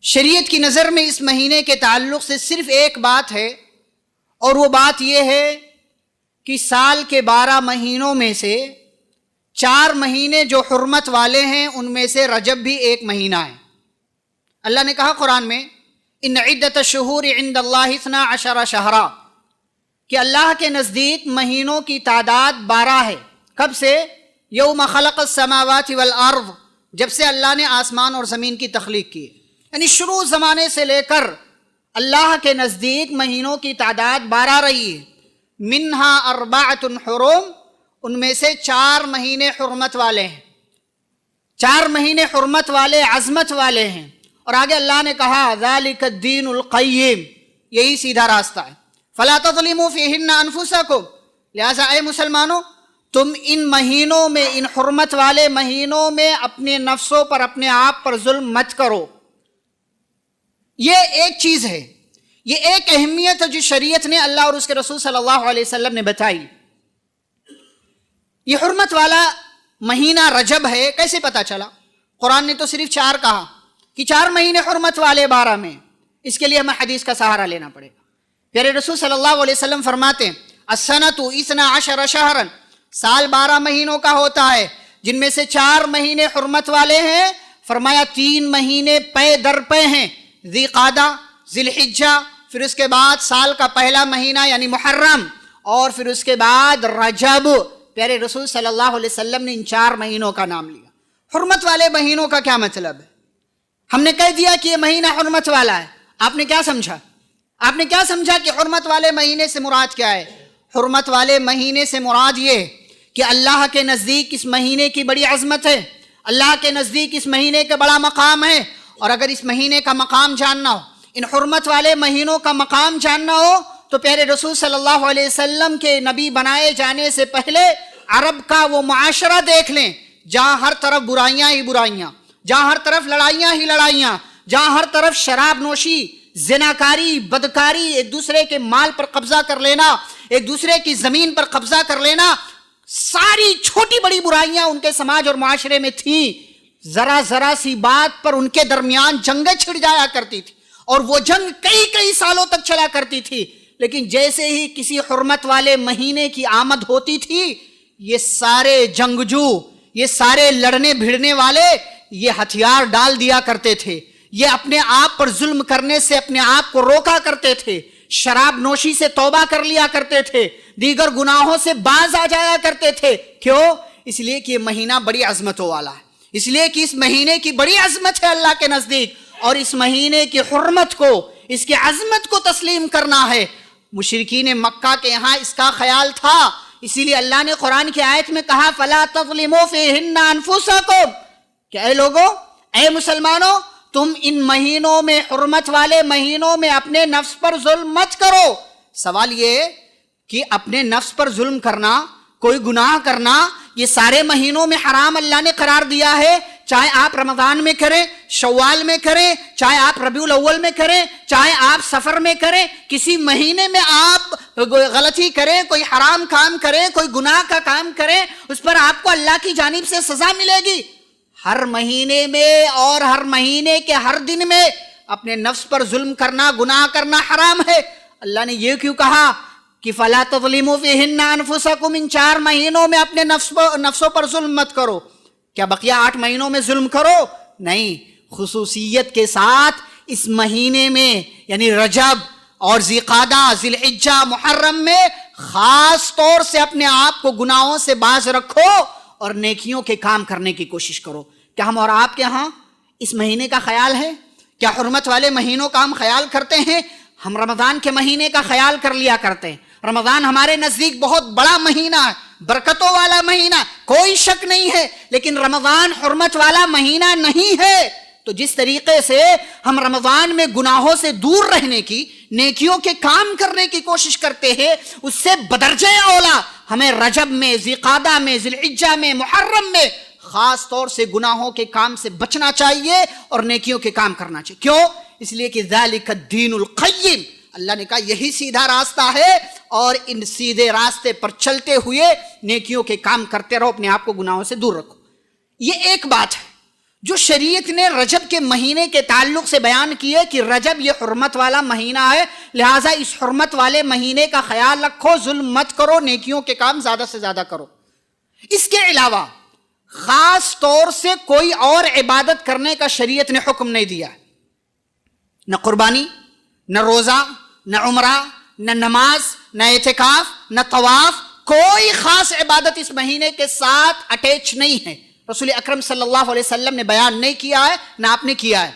شریعت کی نظر میں اس مہینے کے تعلق سے صرف ایک بات ہے، اور وہ بات یہ ہے کہ سال کے 12 مہینوں میں سے 4 مہینے جو حرمت والے ہیں ان میں سے رجب بھی ایک مہینہ ہے۔ اللہ نے کہا قرآن میں ان عدت الشہور عند اللہ 12 شہرا، کہ اللہ کے نزدیک مہینوں کی تعداد 12 ہے۔ کب سے؟ یوم خلق السماوات والارض، جب سے اللہ نے آسمان اور زمین کی تخلیق کی، یعنی شروع زمانے سے لے کر اللہ کے نزدیک مہینوں کی تعداد 12 رہی ہے۔ منہا 4 حرم، ان میں سے 4 مہینے حرمت والے ہیں، 4 مہینے حرمت والے، عظمت والے ہیں۔ اور آگے اللہ نے کہا ذالک الدین القیم، یہی سیدھا راستہ ہے۔ فلا تظلموا فیہن انفسکم، لہذا اے مسلمانوں تم ان مہینوں میں، ان حرمت والے مہینوں میں اپنے نفسوں پر، اپنے آپ پر ظلم مت کرو۔ یہ ایک چیز ہے، یہ ایک اہمیت ہے جو شریعت نے، اللہ اور اس کے رسول صلی اللہ علیہ وسلم نے بتائی۔ یہ حرمت والا مہینہ رجب ہے، کیسے پتا چلا؟ قرآن نے تو صرف 4 کہا کہ 4 مہینے حرمت والے 12 میں، اس کے لیے ہمیں حدیث کا سہارا لینا پڑے گا۔ پیارے رسول صلی اللہ علیہ وسلم فرماتے ہیں السنۃ 12 شہرا، سال 12 مہینوں کا ہوتا ہے، جن میں سے 4 مہینے حرمت والے ہیں۔ فرمایا 3 مہینے پے در پے ہیں، ذی قعدہ، ذی الحجہ، پھر اس کے بعد سال کا پہلا مہینہ یعنی محرم، اور پھر اس کے بعد رجب۔ پیارے رسول صلی اللہ علیہ وسلم نے ان 4 مہینوں کا نام لیا۔ حرمت والے مہینوں کا کیا مطلب ہے؟ ہم نے کہہ دیا کہ یہ مہینہ حرمت والا ہے، آپ نے کیا سمجھا؟ آپ نے کیا سمجھا کہ حرمت والے مہینے سے مراد کیا ہے؟ حرمت والے مہینے سے مراد یہ ہے کہ اللہ کے نزدیک اس مہینے کی بڑی عظمت ہے، اللہ کے نزدیک اس مہینے کا بڑا مقام ہے۔ اور اگر اس مہینے کا مقام جاننا ہو، ان حرمت والے مہینوں کا مقام جاننا ہو، تو پیارے رسول صلی اللہ علیہ وسلم کے نبی بنائے جانے سے پہلے عرب کا وہ معاشرہ دیکھ لیں، جہاں ہر طرف برائیاں ہی برائیاں، جہاں ہر طرف لڑائیاں ہی لڑائیاں، جہاں ہر طرف شراب نوشی، زناکاری، بدکاری، ایک دوسرے کے مال پر قبضہ کر لینا، ایک دوسرے کی زمین پر قبضہ کر لینا، ساری چھوٹی بڑی برائیاں ان کے سماج اور معاشرے میں تھیں۔ ذرا ذرا سی بات پر ان کے درمیان جنگیں چھڑ جایا کرتی تھی، اور وہ جنگ کئی سالوں تک چلا کرتی تھی۔ لیکن جیسے ہی کسی حرمت والے مہینے کی آمد ہوتی تھی، یہ سارے جنگجو، یہ سارے لڑنے بھیڑنے والے، یہ ہتھیار ڈال دیا کرتے تھے، یہ اپنے آپ پر ظلم کرنے سے اپنے آپ کو روکا کرتے تھے، شراب نوشی سے توبہ کر لیا کرتے تھے، دیگر گناہوں سے باز آ جایا کرتے تھے۔ کیوں؟ اس لیے کہ یہ مہینہ بڑی عظمتوں والا ہے، اس لیے کہ اس مہینے کی بڑی عظمت ہے اللہ کے نزدیک، اور اس مہینے کی حرمت کو، اس کی عظمت کو تسلیم کرنا ہے۔ مشرکین مکہ کے یہاں اس کا خیال تھا، اسی لیے اللہ نے قرآن کی آیت میں کہا فَلَا تَظْلِمُوا فِيهِنَّ أَنفُسَكُمْ، کہ اے لوگوں، اے مسلمانوں، تم ان مہینوں میں، حرمت والے مہینوں میں اپنے نفس پر ظلم مت کرو۔ سوال یہ ہے کہ اپنے نفس پر ظلم کرنا، کوئی گناہ کرنا، یہ سارے مہینوں میں حرام اللہ نے قرار دیا ہے، چاہے آپ رمضان میں کریں، شوال میں کریں، چاہے آپ ربیع الاول میں کریں، چاہے آپ سفر میں کریں، کسی مہینے میں آپ غلطی کریں، کوئی حرام کام کریں، کوئی گناہ کا کام کریں، اس پر آپ کو اللہ کی جانب سے سزا ملے گی۔ ہر مہینے میں اور ہر مہینے کے ہر دن میں اپنے نفس پر ظلم کرنا، گناہ کرنا حرام ہے۔ اللہ نے یہ کیوں کہا کہ فَلَا تَظْلِمُوا فِيهِنَّ أَنفُسَكُمْ، ان 4 مہینوں میں اپنے نفسوں پر ظلم مت کرو۔ کیا بقیہ 8 مہینوں میں ظلم کرو؟ نہیں، خصوصیت کے ساتھ اس مہینے میں یعنی رجب اور ذی قعدہ، ذی الحجہ، محرم میں خاص طور سے اپنے آپ کو گناہوں سے باز رکھو اور نیکیوں کے کام کرنے کی کوشش کرو۔ کیا ہم اور آپ کے ہاں اس مہینے کا خیال ہے؟ کیا حرمت والے مہینوں کا ہم خیال کرتے ہیں؟ ہم رمضان کے مہینے کا خیال کر لیا کرتے ہیں۔ رمضان ہمارے نزدیک بہت بڑا مہینہ ہے، برکتوں والا مہینہ، کوئی شک نہیں ہے، لیکن رمضان حرمت والا مہینہ نہیں ہے۔ تو جس طریقے سے ہم رمضان میں گناہوں سے دور رہنے کی، نیکیوں کے کام کرنے کی کوشش کرتے ہیں، اس سے بدرجہ اولا ہمیں رجب میں، ذی قعدہ میں، ذی الحجہ میں، محرم میں خاص طور سے گناہوں کے کام سے بچنا چاہیے اور نیکیوں کے کام کرنا چاہیے۔ کیوں؟ اس لیے کہ ذالک الدین القیم، اللہ نے کہا یہی سیدھا راستہ ہے، اور ان سیدھے راستے پر چلتے ہوئے نیکیوں کے کام کرتے رہو، اپنے آپ کو گناہوں سے دور رکھو۔ یہ ایک بات ہے۔ جو شریعت نے رجب کے مہینے کے تعلق سے بیان کی ہے کہ رجب یہ حرمت والا مہینہ ہے، لہٰذا اس حرمت والے مہینے کا خیال رکھو، ظلم مت کرو، نیکیوں کے کام زیادہ سے زیادہ کرو۔ اس کے علاوہ خاص طور سے کوئی اور عبادت کرنے کا شریعت نے حکم نہیں دیا، نہ قربانی، نہ روزہ، نہ عمرہ، نہ نماز، نہ اعتکاف، نہ طواف، کوئی خاص عبادت اس مہینے کے ساتھ اٹیچ نہیں ہے۔ رسول اکرم صلی اللہ علیہ وسلم نے بیان نہیں کیا ہے، نہ آپ نے کیا ہے۔